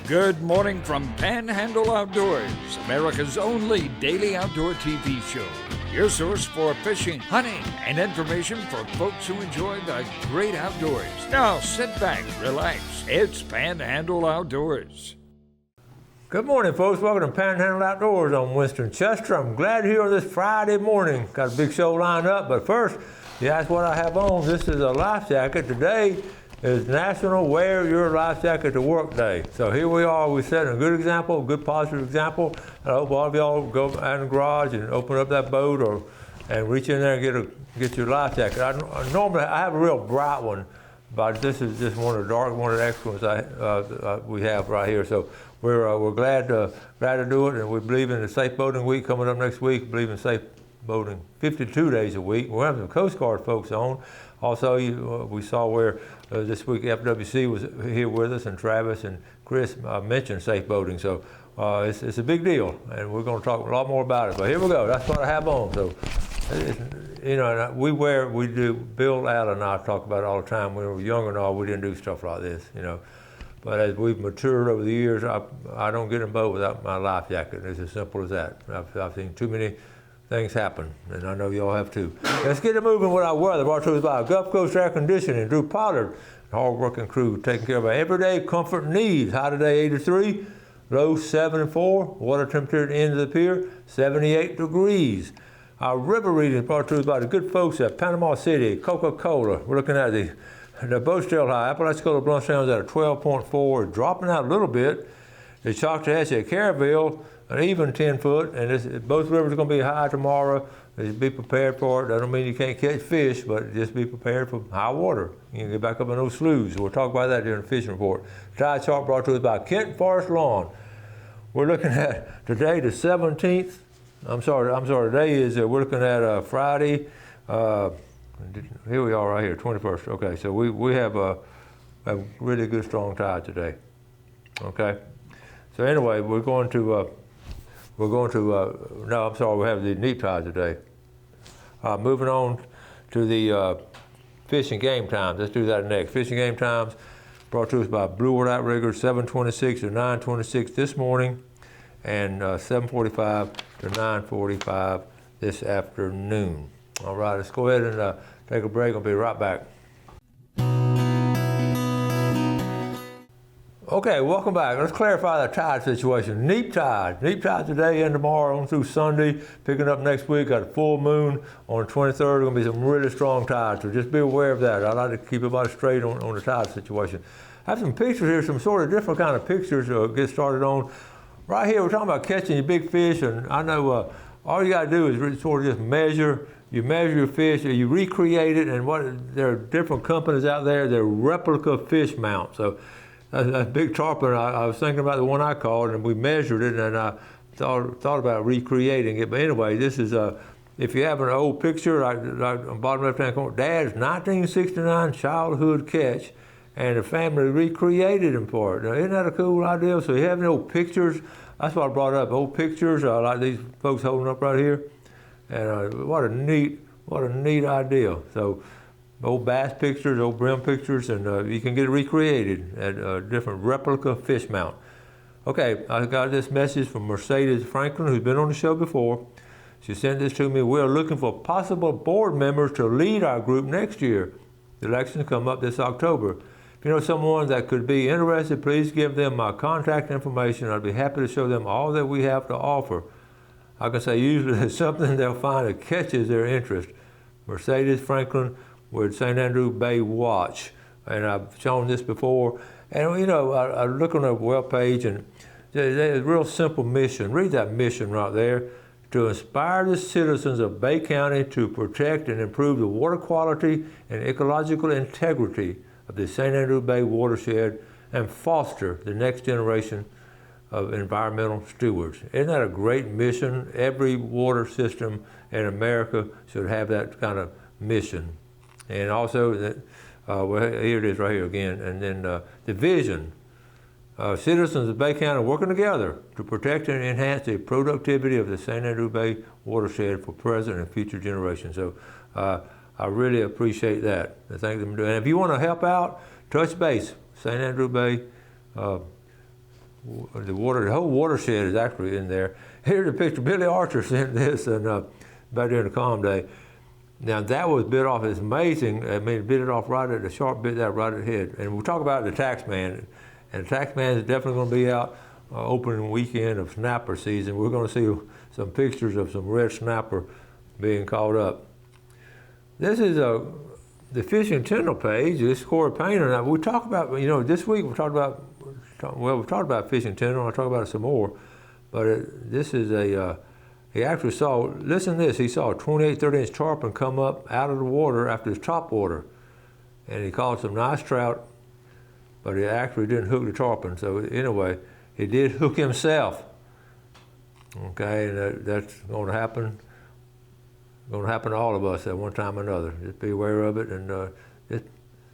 Good morning from Panhandle Outdoors, America's only daily outdoor TV show. Your source for fishing, hunting, and information for folks who enjoy the great outdoors. Now sit back, relax. It's Panhandle Outdoors. Good morning, folks. Welcome to Panhandle Outdoors. I'm Winston Chester. I'm glad you're here on this Friday morning. Got a big show lined up, but first, you ask what I have on. This is a life jacket. Today is National Wear Your Life Jacket to Work Day. So here we are. We're setting a good example, a good positive example. And I hope all of y'all go out in the garage and open up that boat and reach in there and get your life jacket. Normally I have a real bright one, but this is just one of the dark, one of the extra ones we have right here. So we're glad to do it, and we believe in the Safe Boating Week coming up next week. We believe in safe boating 52 days a week. We'll have some Coast Guard folks on. Also, we saw where this week FWC was here with us, and Travis and Chris mentioned safe boating. So it's a big deal, and we're going to talk a lot more about it. But here we go. That's what I have on. So, Bill Allen and I talk about it all the time. When we were younger and all, we didn't do stuff like this, But as we've matured over the years, I don't get in a boat without my life jacket. It's as simple as that. I've seen too many things happen, and I know y'all have too. Let's get it moving with our weather. Brought to us by Gulf Coast Air Conditioning, Drew Pollard, hard-working crew taking care of our everyday comfort needs. High today, 83, low 74. Water temperature at the end of the pier, 78 degrees. Our river reading brought to us by the good folks at Panama City, Coca-Cola. We're looking at the boat still high. Apalachicola Blunt Sounds at a 12.4, dropping out a little bit. The Choctahatchee at Caryville, an even 10 foot, and both rivers are going to be high tomorrow. Just be prepared for it. That don't mean you can't catch fish, but just be prepared for high water. You can get back up in those sloughs. We'll talk about that during the fishing report. Tide chart brought to us by Kent Forest Lawn. We're looking at today the 17th. I'm sorry. Today is we're looking at Friday. Here we are right here, 21st. Okay, so we have a really good strong tide today. Okay, so anyway, we have the neap tide today. Moving on to the fishing game times. Let's do that next. Fishing game times brought to us by Blue Water Outriggers, 7:26 to 9:26 this morning, and 7:45 to 9:45 this afternoon. All right, let's go ahead and take a break. I'll be right back. Okay, welcome back. Let's clarify the tide situation. Neap tide today and tomorrow on through Sunday. Picking up next week. Got a full moon on the 23rd. Going to be some really strong tides, so just be aware of that. I like to keep everybody straight on the tide situation. I have some pictures here, some sort of different kind of pictures to get started on. Right here, we're talking about catching your big fish, and I know all you got to do is really sort of just measure. You measure your fish, or you recreate it, and there are different companies out there. They're replica fish mounts. So that big tarpon, I was thinking about the one I caught, and we measured it, and I thought about recreating it. But anyway, this is if you have an old picture, like on the bottom left-hand corner, Dad's 1969 childhood catch, and the family recreated him for it. Now, isn't that a cool idea? So you have any old pictures? That's what I brought up. Old pictures, like these folks holding up right here. And what a neat idea. So old bass pictures, old brim pictures, and you can get it recreated at a different replica fish mount. Okay, I got this message from Mercedes Franklin, who's been on the show before. She sent this to me. We are looking for possible board members to lead our group next year. The elections come up this October. If you know someone that could be interested, please give them my contact information. I'd be happy to show them all that we have to offer. I can say usually there's something they'll find that catches their interest. Mercedes Franklin with St. Andrew Bay Watch. And I've shown this before. And I look on their webpage, and there's a real simple mission. Read that mission right there. To inspire the citizens of Bay County to protect and improve the water quality and ecological integrity of the St. Andrew Bay watershed and foster the next generation of environmental stewards. Isn't that a great mission? Every water system in America should have that kind of mission. And also, here it is right here again, and then the vision. Citizens of Bay County working together to protect and enhance the productivity of the St. Andrew Bay watershed for present and future generations. So I really appreciate that. I thank them for doing it. And if you want to help out, touch base, St. Andrew Bay the whole watershed is actually in there. Here's a picture. Billy Archer sent this and back during the calm day. Now that was bit off. It's amazing. I mean, bit it off right at the sharp bit that right at the head. And we'll talk about the taxman. And the taxman is definitely going to be out opening weekend of snapper season. We're going to see some pictures of some red snapper being caught up. This is the fishing channel page. This is Corey Painter. Now we talk about, this week we talked about fishing channel. I'll talk about it some more. But this is he actually saw, listen to this, he saw a 28, 30-inch tarpon come up out of the water after his top water. And he caught some nice trout, but he actually didn't hook the tarpon. So anyway, he did hook himself. Okay, and that's going to happen. Going to happen to all of us at one time or another. Just be aware of it and just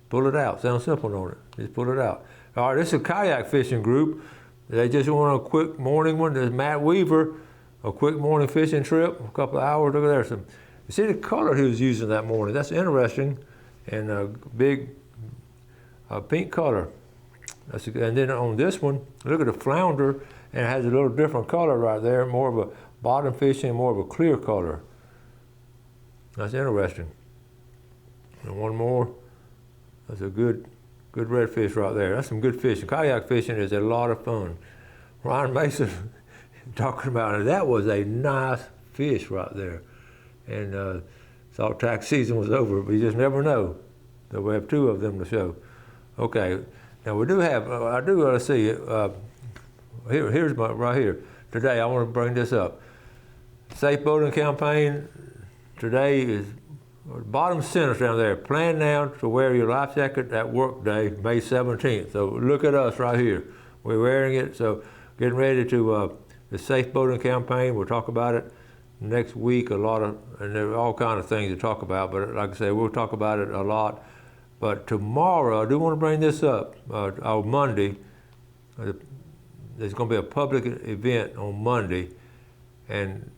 pull it out. Sounds simple, don't it? Just pull it out. All right, this is a kayak fishing group. They just want a quick morning one. There's Matt Weaver, a quick morning fishing trip, a couple of hours. Look at there. You see the color he was using that morning. That's interesting. And a big pink color. And then on this one, look at the flounder, and it has a little different color right there, more of a bottom fishing, more of a clear color. That's interesting. And one more. That's a good redfish right there. That's some good fishing. Kayak fishing is a lot of fun. Ryan Mason talking about it. That was a nice fish right there. And thought tax season was over, but you just never know. So we have two of them to show. Okay. Now we do have, I do want to see, here's my, right here. Today, I want to bring this up. Safe boating campaign today is bottom center down there. Plan now to wear your life jacket at work day, May 17th. So look at us right here. We're wearing it, so getting ready to the safe boating campaign. We'll talk about it next week, and there are all kinds of things to talk about, but like I said, we'll talk about it a lot. But tomorrow, I do want to bring this up, on Monday. There's going to be a public event on Monday, and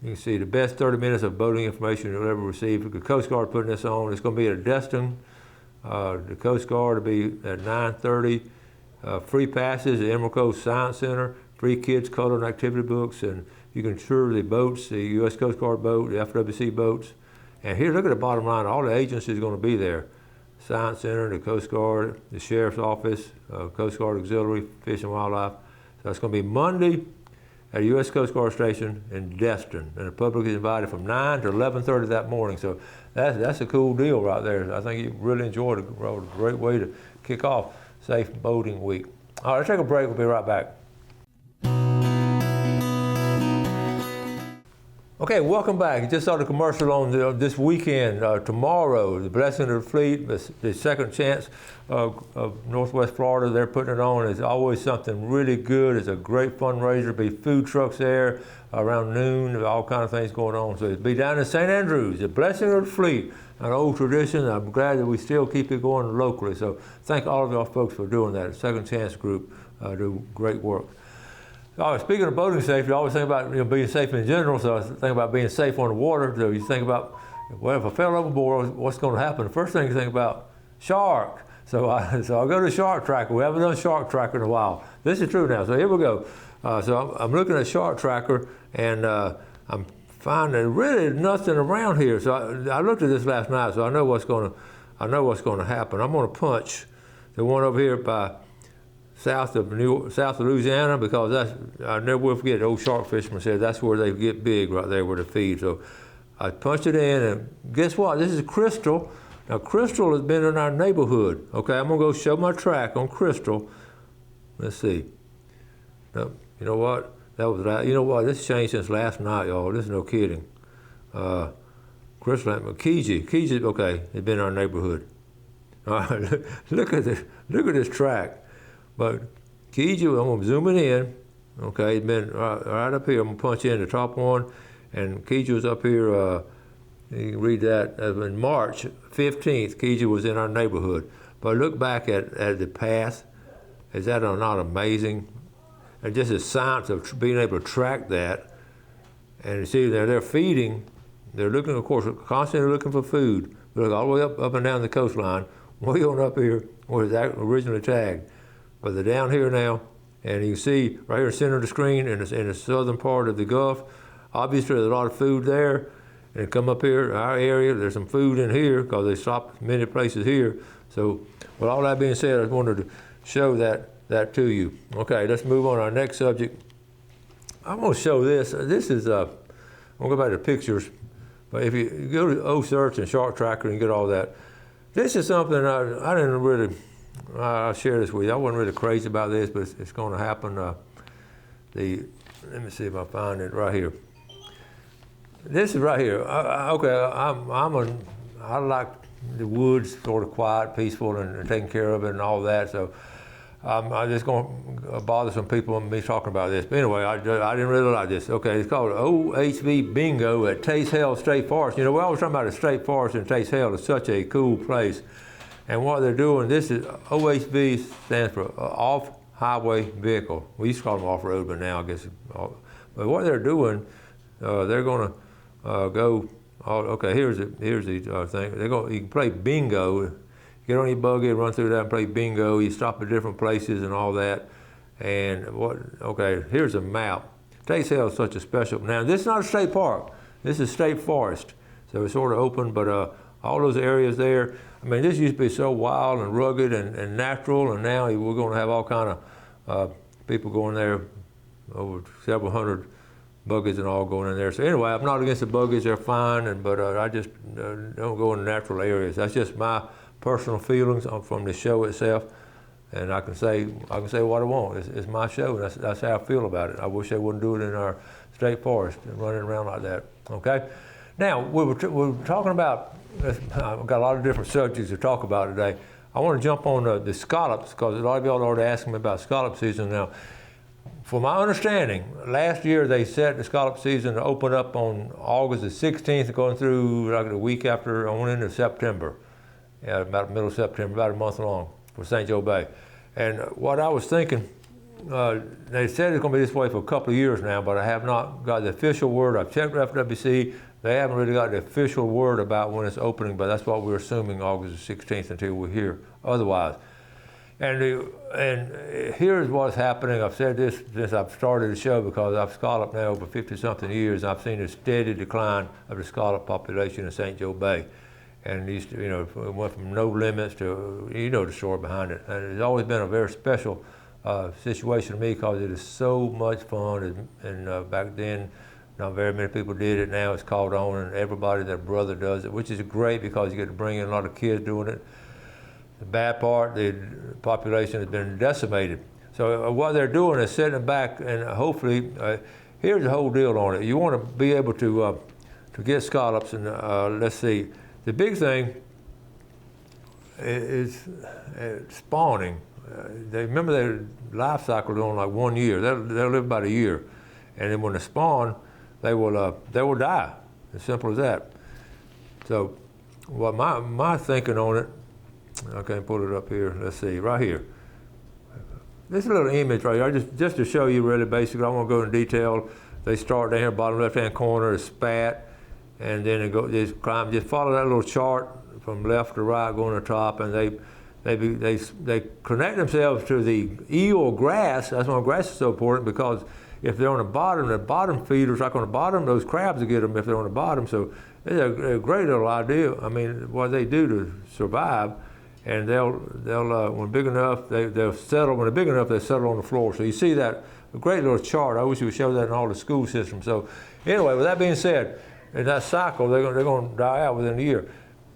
you can see the best 30 minutes of boating information you'll ever receive. The Coast Guard putting this on. It's going to be at Destin. The Coast Guard will be at 9:30. Free passes at Emerald Coast Science Center, free kids color and activity books, and you can tour the boats, the U.S. Coast Guard boat, the FWC boats. And here, look at the bottom line. All the agencies are going to be there. Science Center, the Coast Guard, the Sheriff's Office, Coast Guard Auxiliary, Fish and Wildlife. So it's going to be Monday at the U.S. Coast Guard Station in Destin. And the public is invited from 9 to 11:30 that morning. So that's a cool deal right there. I think you really enjoyed it. A great way to kick off Safe Boating Week. All right, let's take a break. We'll be right back. Okay, welcome back. You just saw the commercial on this weekend. Tomorrow, the Blessing of the Fleet, the second chance of Northwest Florida, they're putting it on. It's always something really good. It's a great fundraiser. There'll be food trucks there around noon. There's all kinds of things going on. So it'll be down in St. Andrews, the Blessing of the Fleet, an old tradition. I'm glad that we still keep it going locally. So thank all of y'all folks for doing that. The Second Chance Group do great work. Speaking of boating safety, I always think about being safe in general, so I think about being safe on the water. So you think about, well, if I fell overboard, what's going to happen? The first thing you think about, shark. So I'll go to Shark Tracker. We haven't done Shark Tracker in a while. This is true now, so here we go. So I'm looking at Shark Tracker, and I'm finding really nothing around here. So I looked at this last night, so I know what's going to happen. I'm going to punch the one over here by south of Louisiana, because I never will forget, the old shark fisherman said that's where they get big, right there where they feed. So I punched it in, and guess what? This is Crystal. Now Crystal has been in our neighborhood. Okay, I'm gonna go show my track on Crystal. Let's see. No, you know what? You know what? This changed since last night, y'all. This is no kidding. Crystal, Kiji, okay, it's been in our neighborhood. All right, look at this track. But Kiji, I'm going to zoom it in. Okay, it's been right up here. I'm going to punch in the top one. And Kiji was up here, you can read that, in March 15th, Kiji was in our neighborhood. But look back at the path. Is that not amazing? And just the science of being able to track that. And you see, they're feeding. They're looking, of course, constantly looking for food. Look all the way up and down the coastline, way on up here where it's originally tagged. but they're down here now. And you can see right here in the center of the screen in the southern part of the Gulf, obviously there's a lot of food there. And come up here, our area, there's some food in here because they stopped many places here. So with all that being said, I just wanted to show that to you. Okay, let's move on to our next subject. I'm going to show this. This is, I'm going to go back to pictures. But if you go to O-Search and Shark Tracker and get all that, this is something I didn't really, I'll share this with you. I wasn't really crazy about this, but it's going to happen. Let me see if I find it right here. This is right here. I like the woods, sort of quiet, peaceful, and taking care of it and all that. So I'm just going to bother some people and me talking about this. But anyway, I didn't really like this. Okay, it's called OHV Bingo at Tace-Hell State Forest. You know, we always talking about the State Forest in Tace-Hell. It's such a cool place. And what they're doing, this is OHV stands for Off-Highway Vehicle. We used to call them off-road, but now I guess. But what they're doing, they're going to go. Okay, here's the thing. You can play bingo. Get on your buggy and run through that and play bingo. You stop at different places and all that. And okay, here's a map. Tace-Hell is such a special. Now this is not a state park. This is state forest, so it's sort of open. But all those areas there. I mean, this used to be so wild and rugged and natural, and now we're going to have all kind of people going there, over several hundred buggies and all going in there. So anyway, I'm not against the buggies, they're fine, but I just don't go in natural areas. That's just my personal feelings from the show itself, and I can say what I want. It's my show, and that's how I feel about it. I wish they wouldn't do it in our state forest and running around like that. Okay, now we were talking about. I've got a lot of different subjects to talk about today. I want to jump on the scallops because a lot of y'all are already asking me about scallop season now. From my understanding, last year they set the scallop season to open up on August the 16th, going through like the week after, on into September. Yeah, about the middle of September, about a month long for St. Joe Bay. And what I was thinking, they said it's going to be this way for a couple of years now, but I have not got the official word. I've checked with FWC. They haven't really got the official word about when it's opening, but that's what we're assuming, August the 16th, until we hear otherwise. And here's what's happening. I've said this since I've started the show because I've scalloped now over 50-something years. I've seen a steady decline of the scallop population in St. Joe Bay. And it used to, it went from no limits to, the story behind it. And it's always been a very special situation to me because it is so much fun. And back then, not very many people did it. Now it's caught on, and everybody, their brother does it, which is great because you get to bring in a lot of kids doing it. The bad part, the population has been decimated. So what they're doing is sitting back, and hopefully, here's the whole deal on it. You want to be able to get scallops, and let's see. The big thing is spawning. They remember their life cycle is only like 1 year. They'll live about a year, and then when they spawn, they will die. As simple as that. So, what my thinking on it. I can't pull it up here. Let's see, right here. This is a little image right here, just to show you really basically. I won't go into detail. They start down here, bottom left-hand corner, is spat, and then just climb. Just follow that little chart from left to right, going to the top, and they connect themselves to the eel grass. That's why grass is so important because if they're on the bottom feeders, like on the bottom, those crabs will get them if they're on the bottom. So it's a great little idea. I mean, what they do to survive. And they'll when big enough, they'll settle. When they're big enough, they settle on the floor. So you see that a great little chart. I wish you would show that in all the school systems. So anyway, with that being said, in that cycle, they're going to die out within a year.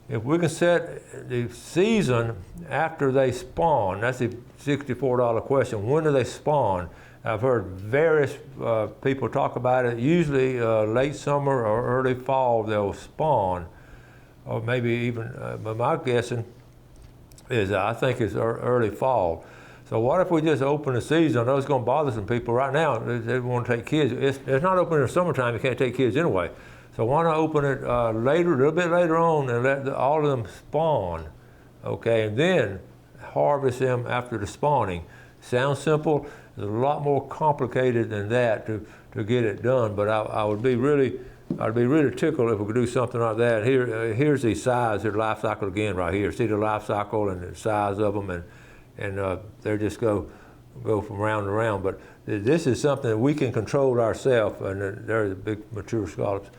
If we can set the season after they spawn, that's the $64 question. When do they spawn? I've heard various people talk about it. Usually late summer or early fall they'll spawn, or maybe even. But my guessing is I think it's early fall. So what if we just open the season? I know it's going to bother some people right now. They want to take kids. It's not open in the summertime. You can't take kids anyway. So why not open it later, a little bit later on, and let all of them spawn, okay? And then harvest them after the spawning. Sounds simple. It's a lot more complicated than that to get it done. But I'd be really tickled if we could do something like that. Here's the size, their life cycle again right here. See the life cycle and the size of them, and and they just go from round to round. But this is something that we can control ourselves, and they're the big mature scallops.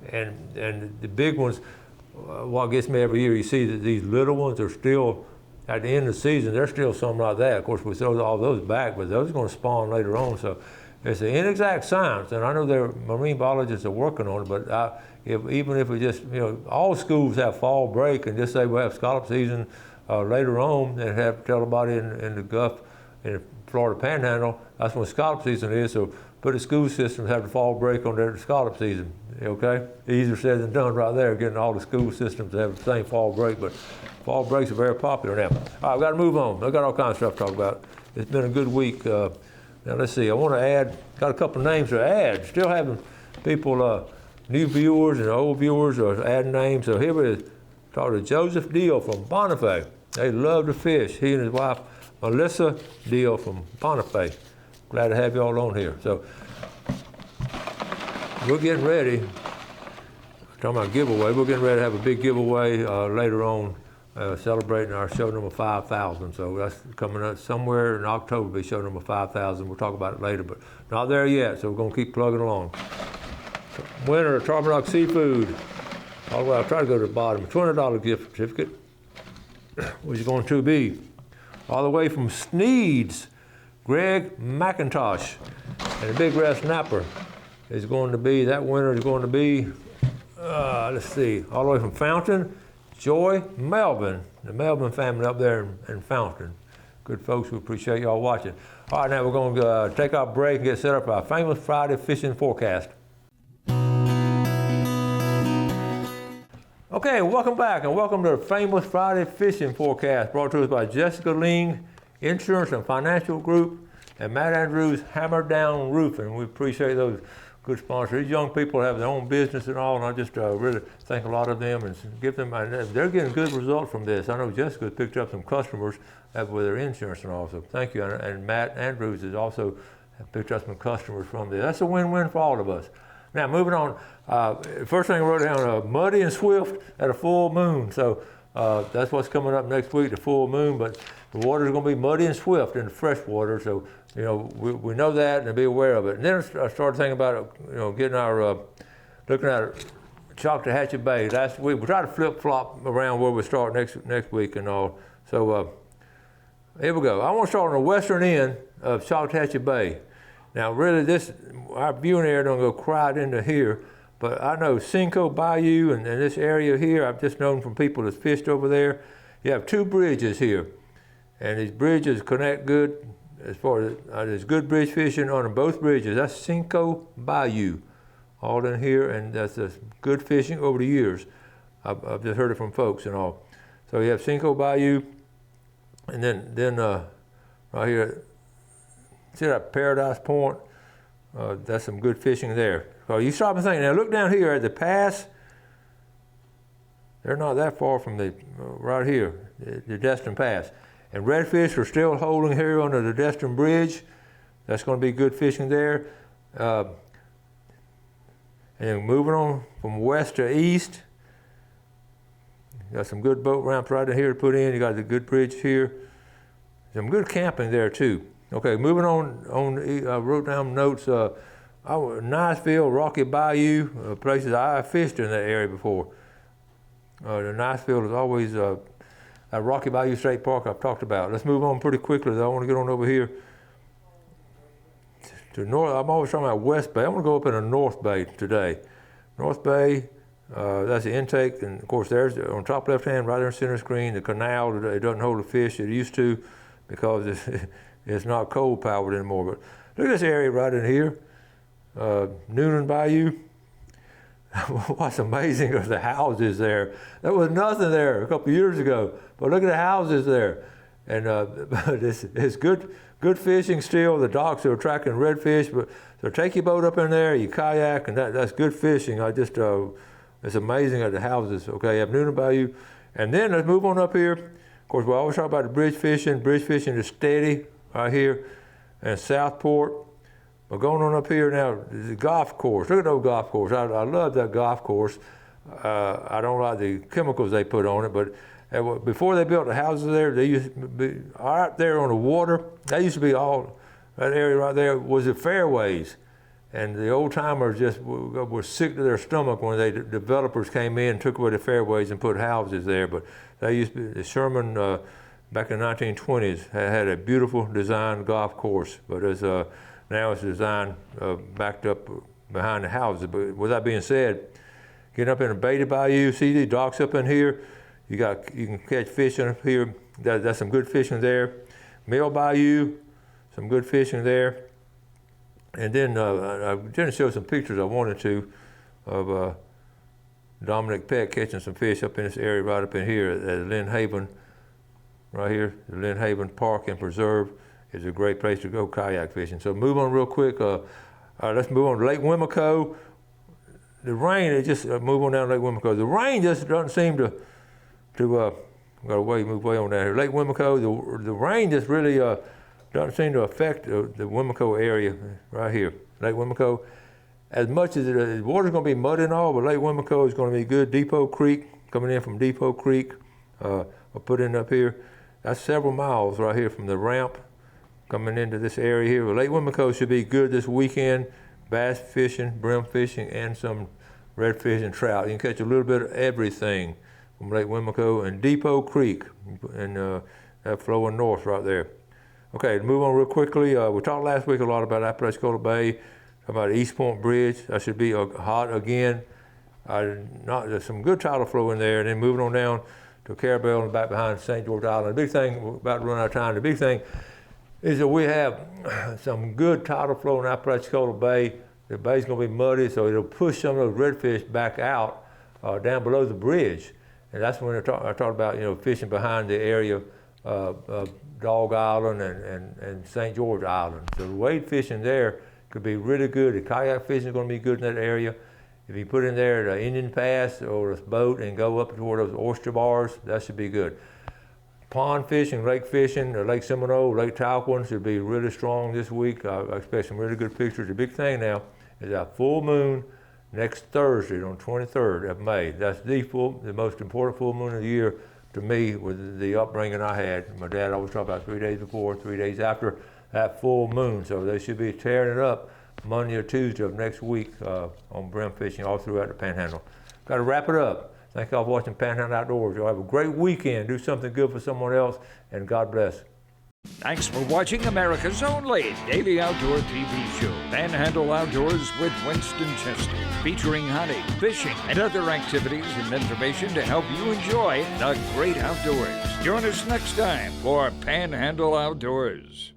And the big ones, what gets me every year, you see that these little ones are still, at the end of the season, there's still some like that. Of course, we throw all those back, but those are going to spawn later on. So it's an inexact science, and I know there are marine biologists are working on it, but even if we just, all schools have fall break and just say we'll have scallop season later on and have tell everybody in the Gulf, in the Florida Panhandle, that's when scallop season is. So put the school systems have the fall break on their scallop season, okay? Easier said than done right there, getting all the school systems to have the same fall break, but fall breaks are very popular now. All right, I've got to move on. I've got all kinds of stuff to talk about. It's been a good week. Now let's see, I want to add, got a couple of names to add. Still having people, new viewers and old viewers are adding names. So here we talk to Joseph Deal from Bonifay. They love to fish. He and his wife, Melissa Deal from Bonifay. Glad to have you all on here. So we're getting ready. Talking about giveaway. We're getting ready to have a big giveaway later on, celebrating our show number 5,000. So that's coming up somewhere in October. Be show number 5,000. We'll talk about it later, but not there yet. So we're going to keep plugging along. Winner of Tarpon Seafood. All the way, I'll try to go to the bottom. $20 gift certificate. Which is going to be all the way from Sneed's, Greg McIntosh. And the big red snapper is going to be, that winner is going to be, let's see, all the way from Fountain, Joy Melvin, the Melvin family up there in Fountain. Good folks, we appreciate y'all watching. All right, now we're going to take our break and get set up for our famous Friday fishing forecast. Okay, welcome back and welcome to the famous Friday fishing forecast brought to us by Jessica Ling Insurance and Financial Group and Matt Andrews Hammer Down Roofing. We appreciate those good sponsors. These young people have their own business and all, and I just really thank a lot of them and give them, and they're getting good results from this. I know Jessica picked up some customers with their insurance and all, so thank you. And Matt Andrews has also picked up some customers from this. That's a win-win for all of us. Now, moving on, first thing I wrote down, muddy and swift at a full moon. So that's what's coming up next week, the full moon, but the water's gonna be muddy and swift in the fresh water. So, we know that and be aware of it. And then I started thinking about, getting our, looking at Choctawhatchee Bay. Last week, we tried to flip-flop around where we start next week and all. So here we go. I want to start on the western end of Choctawhatchee Bay. Now, really, our viewing area don't go quite into here, but I know Cinco Bayou and this area here, I've just known from people that's fished over there. You have two bridges here, and these bridges connect good as far as there's good bridge fishing on both bridges. That's Cinco Bayou, all in here, and that's good fishing over the years. I've just heard it from folks and all. So you have Cinco Bayou, and then right here, see that Paradise Point? That's some good fishing there. So you stop and think, now look down here at the pass. They're not that far from right here, the Destin Pass. And redfish are still holding here under the Destin Bridge. That's going to be good fishing there. And moving on from west to east, you got some good boat ramps right in here to put in. You got the good bridge here. Some good camping there too. Okay, moving on, I wrote down notes, Niceville, Rocky Bayou, places I fished in that area before. The Niceville is always Rocky Bayou State Park I've talked about. Let's move on pretty quickly though. I want to get on over here to north. I'm always talking about West Bay. I want to go up in the North Bay today. North Bay, that's the intake, and of course there's on top left hand, right there in center screen, the canal. It doesn't hold the fish it used to because it's not coal powered anymore. But look at this area right in here, Noonan Bayou. What's amazing are the houses there. There was nothing there a couple of years ago, but look at the houses there. And it's good fishing still. The docks are attracting redfish, but so take your boat up in there, you kayak, and that's good fishing. It's amazing at the houses. Okay, you have Noonan Bayou. And then let's move on up here. Of course, we always talk about the bridge fishing. Bridge fishing is steady right here in Southport. We're going on up here now, the golf course. Look at those golf course. I love that golf course. I don't like the chemicals they put on it, but Before they built the houses there, they used to be right there on the water. That used to be all, that area right there was the fairways. And the old timers just were sick to their stomach when the developers came in and took away the fairways and put houses there. But they used to be, the Sherman back in the 1920s had a beautiful designed golf course, but now it's designed backed up behind the houses. But with that being said, getting up in a baited bayou, see these docks up in here, you can catch fishing up here. That's some good fishing there. Mill Bayou, some good fishing there. And then I didn't show some pictures I wanted to of Dominic Peck catching some fish up in this area right up in here at Lynn Haven. Right here, the Lynn Haven Park and Preserve is a great place to go kayak fishing. So move on real quick. Let's move on to Lake Wimico. The rain, move on down to Lake Wimico. The rain just doesn't seem to move way on down here. Lake Wimico, the rain just really doesn't seem to affect the Wimico area right here. Lake Wimico, as much as the water's going to be muddy and all, but Lake Wimico is going to be good. Depot Creek, coming in from Depot Creek, I'll put in up here. That's several miles right here from the ramp coming into this area here. Well, Lake Wimico should be good this weekend. Bass fishing, brim fishing, and some redfish and trout. You can catch a little bit of everything from Lake Wimico and Depot Creek and that flowing north right there. Okay, to move on real quickly. We talked last week a lot about Apalachicola Bay, about East Point Bridge. That should be hot again. There's some good tidal flow in there, and then moving on down to Carabel and back behind St. George Island. The big thing, we're about to run out of time, the big thing is that we have some good tidal flow in Apalachicola Bay. The bay's going to be muddy, so it'll push some of those redfish back out down below the bridge. And that's when I talked about, fishing behind the area of Dog Island and St. George Island. So the wade fishing there could be really good. The kayak fishing is going to be good in that area. If you put in there the Indian Pass or a boat and go up toward those oyster bars, that should be good. Pond fishing, lake fishing, or Lake Seminole, Lake Talquin should be really strong this week. I expect some really good pictures. The big thing now is our full moon next Thursday on 23rd of May. That's the most important full moon of the year to me with the upbringing I had. My dad always talked about 3 days before, 3 days after that full moon. So they should be tearing it up Monday or Tuesday of next week on brim fishing all throughout the Panhandle. Got to wrap it up. Thank y'all for watching Panhandle Outdoors. Y'all have a great weekend. Do something good for someone else, and God bless. Thanks for watching America's only daily outdoor TV show, Panhandle Outdoors with Winston Chester, featuring hunting, fishing, and other activities and information to help you enjoy the great outdoors. Join us next time for Panhandle Outdoors.